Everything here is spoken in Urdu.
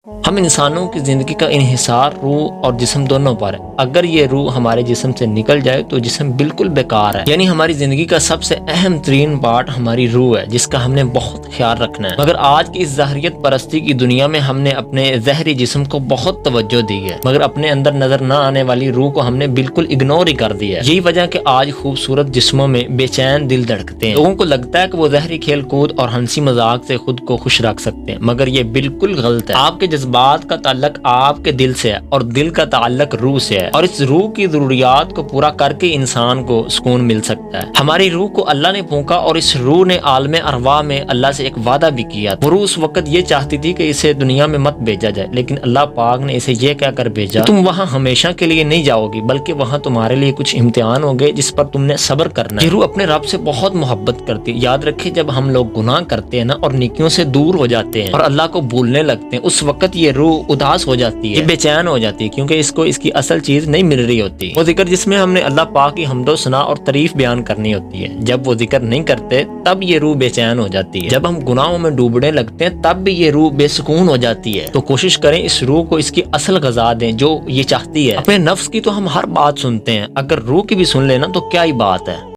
ہم انسانوں کی زندگی کا انحصار روح اور جسم دونوں پر ہے۔ اگر یہ روح ہمارے جسم سے نکل جائے تو جسم بالکل بیکار ہے۔ یعنی ہماری زندگی کا سب سے اہم ترین پارٹ ہماری روح ہے، جس کا ہم نے بہت خیال رکھنا ہے۔ مگر آج کی اس ظاہریت پرستی کی دنیا میں ہم نے اپنے ظاہری جسم کو بہت توجہ دی ہے، مگر اپنے اندر نظر نہ آنے والی روح کو ہم نے بالکل اگنور ہی کر دیا ہے۔ یہی وجہ کہ آج خوبصورت جسموں میں بے چین دل دھڑکتے ہیں۔ لوگوں کو لگتا ہے کہ وہ ظاہری کھیل کود اور ہنسی مذاق سے خود کو خوش رکھ سکتے ہیں، مگر یہ بالکل غلط ہے۔ آپ کے جذبات کا تعلق آپ کے دل سے ہے اور دل کا تعلق روح سے ہے، اور اس روح کی ضروریات کو پورا کر کے انسان کو سکون مل سکتا ہے۔ ہماری روح کو اللہ نے پھونکا اور اس روح نے عالم ارواح میں اللہ سے ایک وعدہ بھی کیا۔ وہ روح اس وقت یہ چاہتی تھی کہ اسے دنیا میں مت بھیجا جائے، لیکن اللہ پاک نے اسے یہ کہہ کر بھیجا تم وہاں ہمیشہ کے لیے نہیں جاؤ گی، بلکہ وہاں تمہارے لیے کچھ امتحان ہوں گے جس پر تم نے صبر کرنا ہے۔ یہ روح اپنے رب سے بہت محبت کرتی ہے۔ یاد رکھیں، جب ہم لوگ گناہ کرتے ہیں نا اور نیکیوں سے دور ہو جاتے ہیں اور اللہ کو بھولنے لگتے ہیں، اس وقت یہ روح اداس ہو جاتی ہے، یہ بے چین ہو جاتی ہے، کیونکہ اس کو اس کی اصل چیز نہیں مل رہی ہوتی، وہ ذکر جس میں ہم نے اللہ پاک کی حمد و ثنا اور تعریف بیان کرنی ہوتی ہے۔ جب وہ ذکر نہیں کرتے تب یہ روح بے چین ہو جاتی ہے۔ جب ہم گناہوں میں ڈوبنے لگتے ہیں تب بھی یہ روح بے سکون ہو جاتی ہے۔ تو کوشش کریں اس روح کو اس کی اصل غذا دیں جو یہ چاہتی ہے۔ اپنے نفس کی تو ہم ہر بات سنتے ہیں، اگر روح کی بھی سن لینا تو کیا ہی بات ہے۔